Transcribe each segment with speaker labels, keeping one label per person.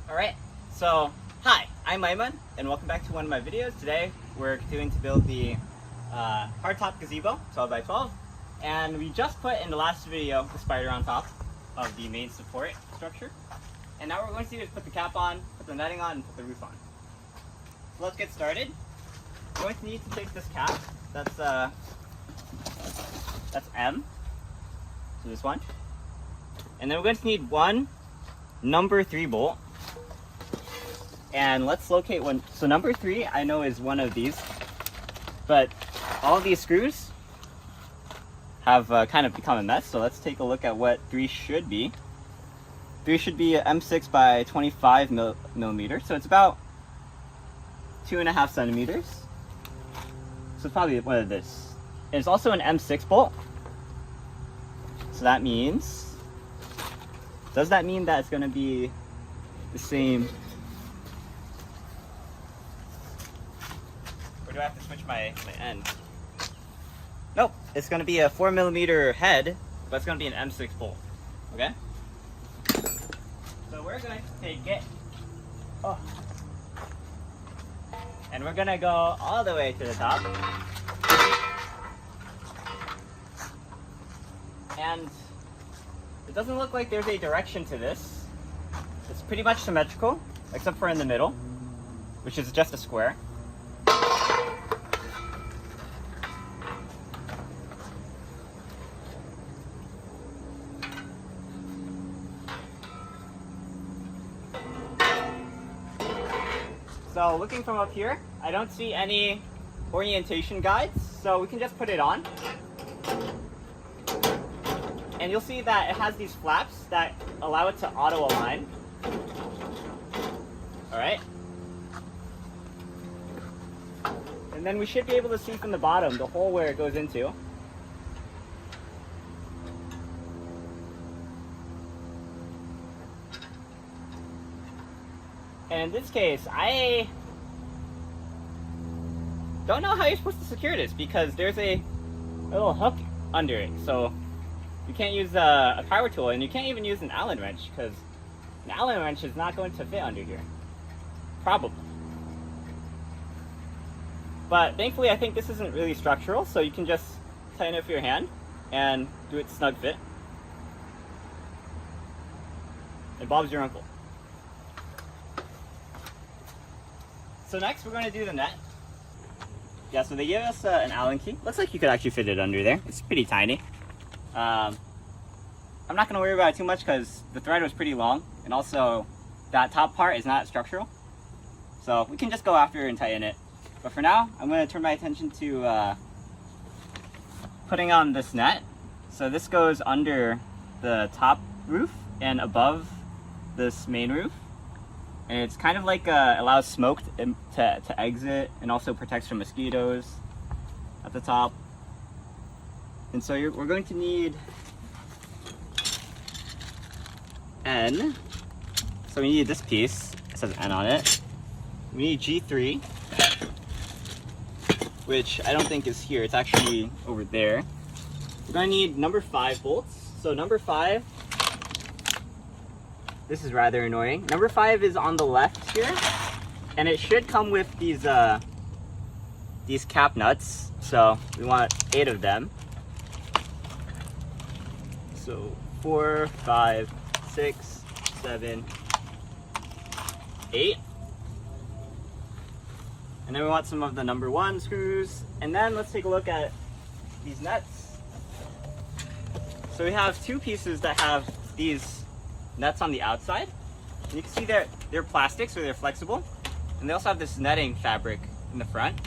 Speaker 1: Alright, so hi, I'm Aiman, and welcome back to one of my videos. Today we're continuing to build the Hardtop Gazebo 12x12, and we just put in the last video the spider on top of the main support structure. And now what we're going to do is put the cap on, put the netting on, and put the roof on. So let's get started. We're going to need to take this cap, that's M, so this one. And then we're going to need one number 3 bolt. And let's locate one. So number 3 I know is one of these, but all of these screws have kind of become a mess. So let's take a look at what 3 should be. 3 should be a M6 by 25 millimeters. So it's about 2.5 centimeters. So it's probably one of this. And it's also an M6 bolt. So that means, does that mean that it's going to be the same? Or do I have to switch my end? Nope, it's going to be a 4 millimeter head, but it's going to be an M6 bolt. Okay? So we're going to take it, and we're going to go all the way to the top. And it doesn't look like there's a direction to this. It's pretty much symmetrical, except for in the middle, which is just a square. So looking from up here, I don't see any orientation guides, so we can just put it on. And you'll see that it has these flaps that allow it to auto align. Alright. And then we should be able to see from the bottom the hole where it goes into. And in this case, I don't know how you're supposed to secure this because there's a little hook under it. So you can't use a power tool, and you can't even use an Allen wrench because an Allen wrench is not going to fit under here. Probably. But thankfully, I think this isn't really structural, so you can just tighten it with your hand and do it snug fit. And Bob's your uncle. So next, we're going to do the net. Yeah, so they gave us an Allen key. Looks like you could actually fit it under there. It's pretty tiny. I'm not going to worry about it too much because the thread was pretty long, and also that top part is not structural. So we can just go after and tighten it. But for now, I'm going to turn my attention to putting on this net. So this goes under the top roof and above this main roof. And it's kind of like allows smoke to exit, and also protects from mosquitoes at the top. And so we're going to need N. So we need this piece. It says N on it. We need G3, which I don't think is here. It's actually over there. We're going to need number 5 bolts. So number 5, this is rather annoying. Number 5 is on the left here, and it should come with these cap nuts. So we want 8 of them. So 4, 5, 6, 7, 8. And then we want some of the number 1 screws. And then let's take a look at these nuts. So we have 2 pieces that have these nuts on the outside. And you can see they're plastic, so they're flexible. And they also have this netting fabric in the front.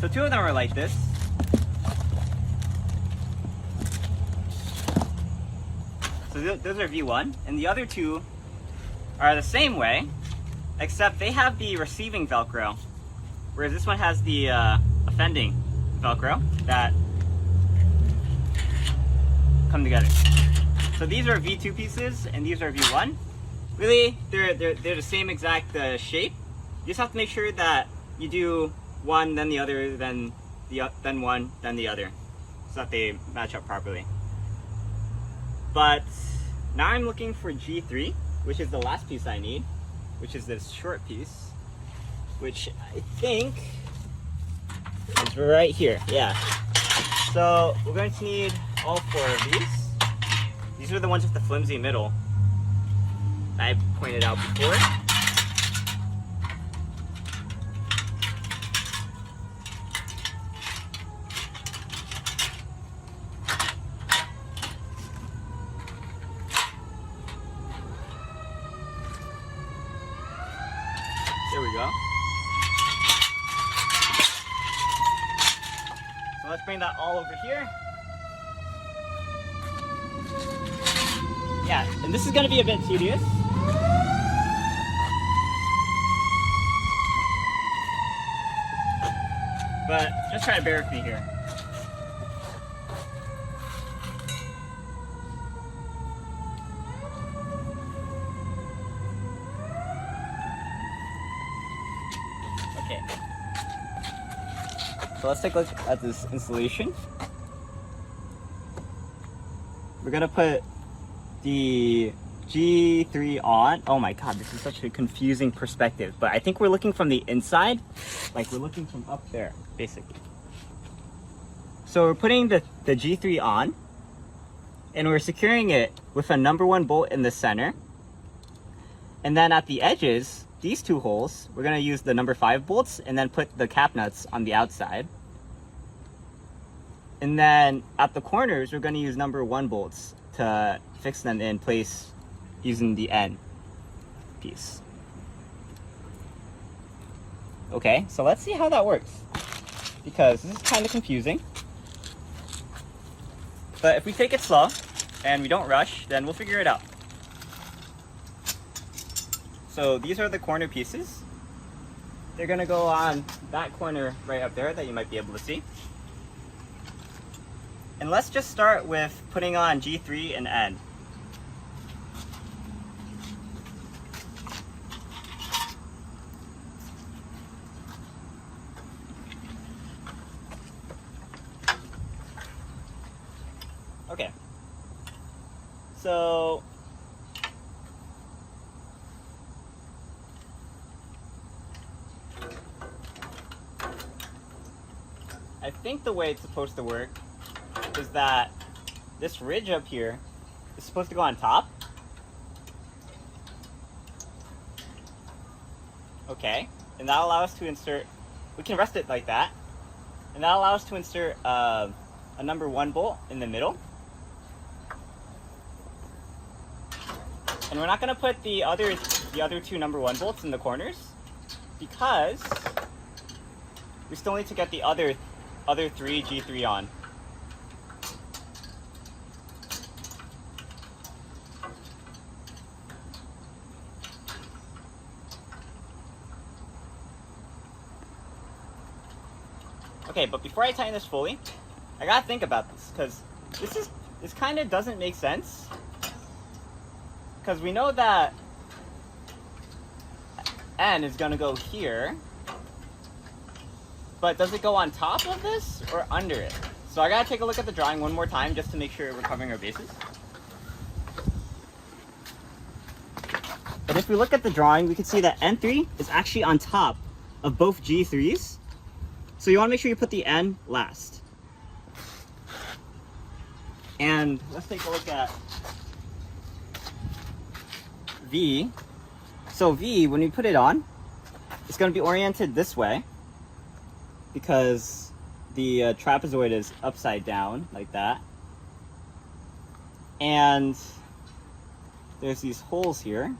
Speaker 1: So 2 of them are like this. So those are V1, and the other 2 are the same way, except they have the receiving Velcro, whereas this one has the offending Velcro that come together. So these are V2 pieces, and these are V1. Really, they're the same exact shape. You just have to make sure that you do one, then the other, then one, then the other, so that they match up properly. But now I'm looking for G3. which is the last piece I need, which is this short piece, which I think is right here. Yeah. So we're going to need all 4 of these. These are the ones with the flimsy middle I pointed out before. There we go. So let's bring that all over here. Yeah, and this is going to be a bit tedious. But just try to bear with me here. Okay. So let's take a look at this installation. We're gonna put the G3 on. Oh my god, this is such a confusing perspective, but I think we're looking from the inside, like we're looking from up there, basically. So we're putting the G3 on, and we're securing it with a number 1 bolt in the center. And then at the edges, these 2 holes, we're gonna use the number 5 bolts and then put the cap nuts on the outside. And then at the corners, we're gonna use number 1 bolts to fix them in place using the end piece. Okay, so let's see how that works, because this is kind of confusing. But if we take it slow and we don't rush, then we'll figure it out. So these are the corner pieces. They're gonna go on that corner right up there that you might be able to see. And let's just start with putting on G3 and N. Okay. So I think the way it's supposed to work is that this ridge up here is supposed to go on top. Okay, and that'll allow us to insert, we can rest it like that, and that'll allow us to insert a number 1 bolt in the middle. And we're not going to put the other 2 number 1 bolts in the corners, because we still need to get the other 3 G3 on. Okay, but before I tighten this fully, I gotta think about this, because this kind of doesn't make sense. Because we know that N is gonna go here, but does it go on top of this or under it? So I gotta take a look at the drawing one more time just to make sure we're covering our bases. But if we look at the drawing, we can see that N3 is actually on top of both G3s. So you want to make sure you put the N last. And let's take a look at V. So V, when we put it on, it's going to be oriented this way because the trapezoid is upside down like that. And there's these holes here.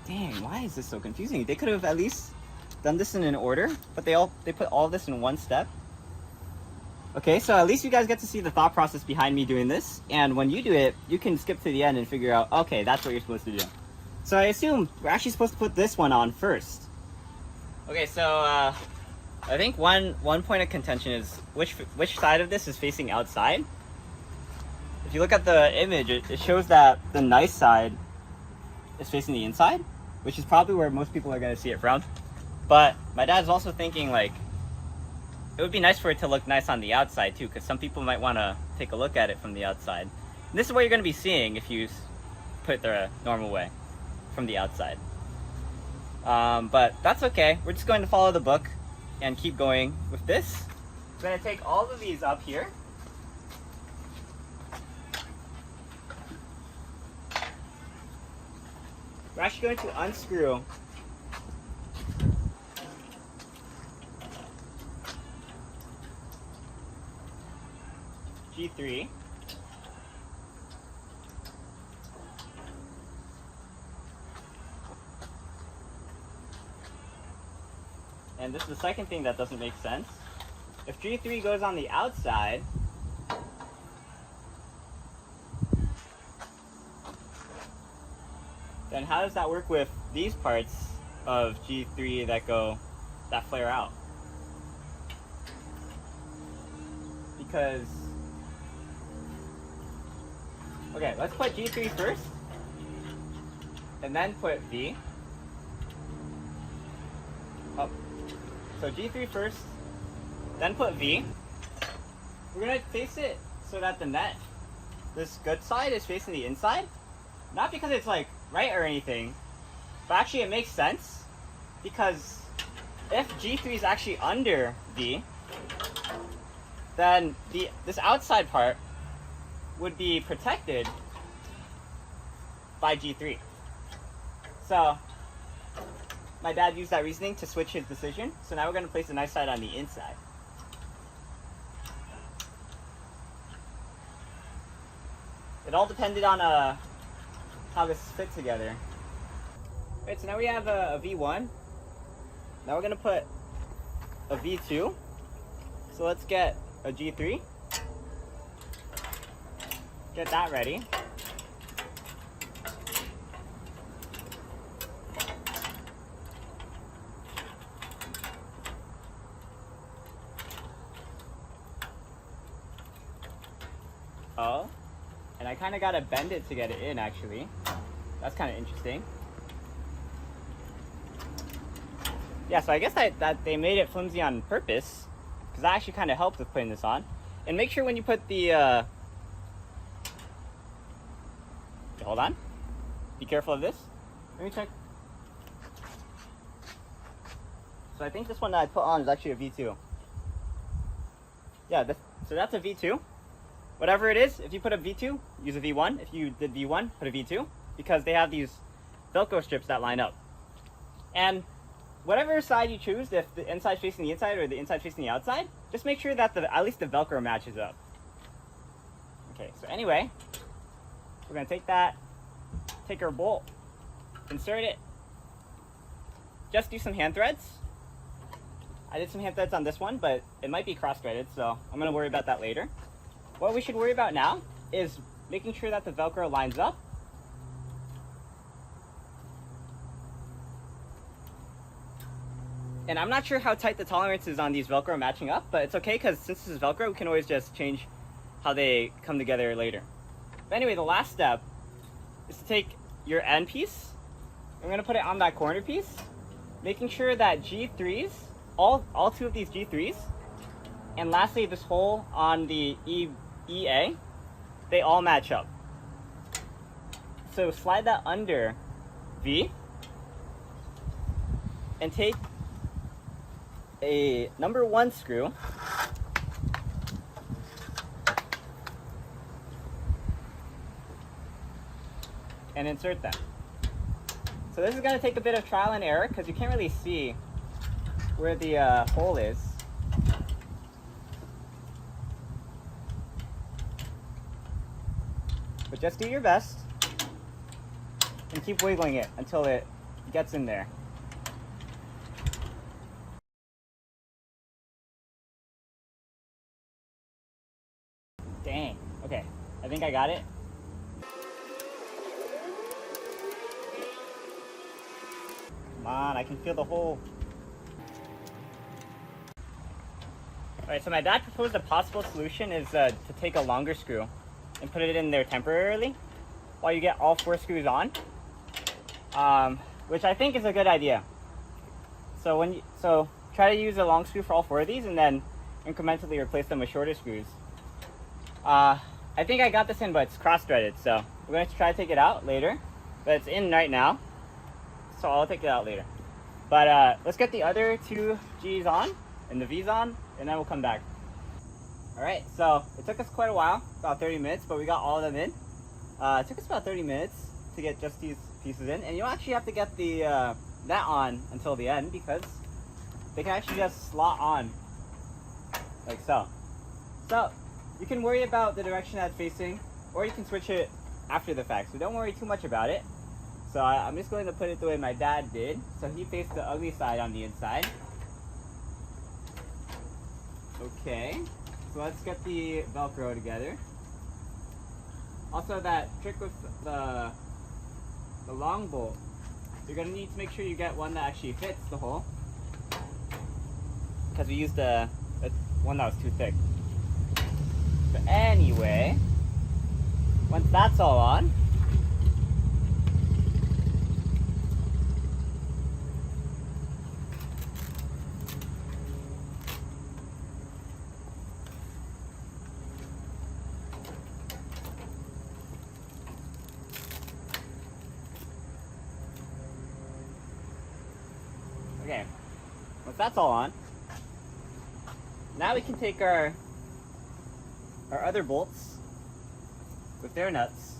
Speaker 1: Dang, why is this so confusing? They could have at least done this in an order, but they put all this in one step. Okay, so at least you guys get to see the thought process behind me doing this, and when you do it, you can skip to the end and figure out, okay, that's what you're supposed to do. So I assume we're actually supposed to put this one on first. Okay, so I think one point of contention is which side of this is facing outside. If you look at the image, it shows that the nice side is facing the inside, which is probably where most people are going to see it from. But my dad's also thinking, like, it would be nice for it to look nice on the outside too, because some people might want to take a look at it from the outside. And this is what you're going to be seeing if you put it the normal way, from the outside. But that's okay. We're just going to follow the book and keep going with this. I'm going to take all of these up here. We're actually going to unscrew G3. And this is the second thing that doesn't make sense. If G3 goes on the outside, then how does that work with these parts of G3 that flare out? Because, okay, let's put G3 first, and then put V. Oh, so G3 first, then put V. We're gonna face it so that the net, this good side, is facing the inside. Not because it's like right or anything, but actually it makes sense, because if G3 is actually under V, then this outside part would be protected by G3. So my dad used that reasoning to switch his decision. So now we're going to place the nice side on the inside. It all depended on how this fit together. Alright, so now we have a V1. Now we're going to put a V2. So let's get a G3. Get that ready. Oh, and I kind of got to bend it to get it in, actually. That's kind of interesting. Yeah, so I guess that they made it flimsy on purpose, because that actually kind of helped with putting this on. And make sure when you put the hold on, be careful of this. Let me check. So I think this one that I put on is actually a V2. Yeah, so that's a V2. Whatever it is, if you put a V2, use a V1. If you did V1, put a V2, because they have these Velcro strips that line up. And whatever side you choose, if the inside facing the inside or the inside facing the outside, just make sure that at least the Velcro matches up. Okay, so anyway, we're going to take our bolt, insert it, just do some hand threads. I did some hand threads on this one, but it might be cross-threaded, so I'm going to worry about that later. What we should worry about now is making sure that the Velcro lines up. And I'm not sure how tight the tolerance is on these Velcro matching up, but it's okay, because since this is Velcro, we can always just change how they come together later. But anyway, the last step is to take your end piece. I'm going to put it on that corner piece, making sure that G3s, all two of these G3s, and lastly this hole on the EA, they all match up. So slide that under V, and take a number 1 screw, and insert them. So this is going to take a bit of trial and error, because you can't really see where the hole is. But just do your best and keep wiggling it until it gets in there. Dang. Okay, I think I got it. Come on, I can feel the hole. Alright, so my dad proposed a possible solution is to take a longer screw and put it in there temporarily while you get all 4 screws on, which I think is a good idea. So try to use a long screw for all 4 of these, and then incrementally replace them with shorter screws. I think I got this in, but it's cross-threaded, so we're going to try to take it out later. But it's in right now, so I'll take it out later. But let's get the other two G's on and the V's on, and then we'll come back. Alright, so it took us quite a while, about 30 minutes, but we got all of them in. It took us about 30 minutes to get just these pieces in, and you actually have to get the that on until the end, because they can actually just slot on like so. So you can worry about the direction that's facing, or you can switch it after the fact, so don't worry too much about it. So I'm just going to put it the way my dad did. So he faced the ugly side on the inside. Okay, so let's get the Velcro together. Also, that trick with the long bolt, you're going to need to make sure you get one that actually fits the hole, because we used the one that was too thick. But anyway, once that's all on, okay, once that's all on, now we can take our other bolts with their nuts,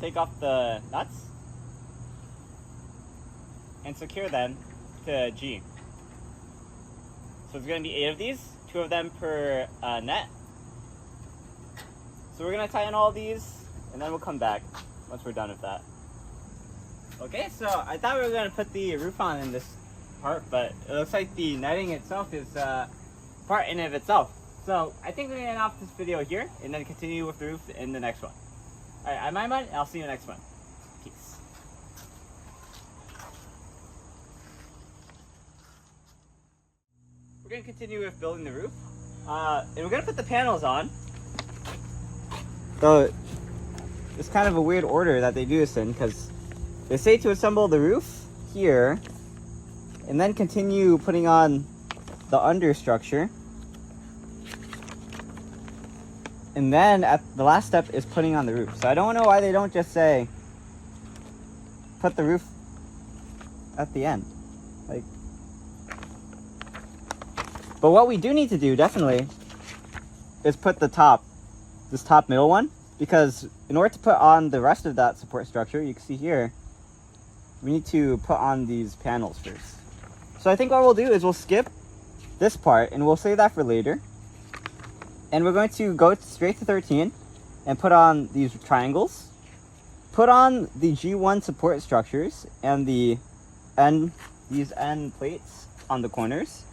Speaker 1: take off the nuts, and secure them to G. So it's going to be 8 of these, 2 of them per net. So we're going to tighten all these, and then we'll come back once we're done with that. Okay, so I thought we were going to put the roof on in this part, but it looks like the netting itself is part in of itself. So I think we're going to end off this video here, and then continue with the roof in the next one. Alright, I'm Aiman, and I'll see you in the next one. Peace. We're going to continue with building the roof, and we're going to put the panels on. So it's kind of a weird order that they do this in, because they say to assemble the roof here, and then continue putting on the understructure. And then at the last step is putting on the roof. So I don't know why they don't just say, put the roof at the end. Like, but what we do need to do, definitely, is put the top, this top middle one. Because in order to put on the rest of that support structure, you can see here, we need to put on these panels first. So I think what we'll do is we'll skip this part, and we'll save that for later. And we're going to go straight to 13 and put on these triangles. Put on the G1 support structures and these end plates on the corners.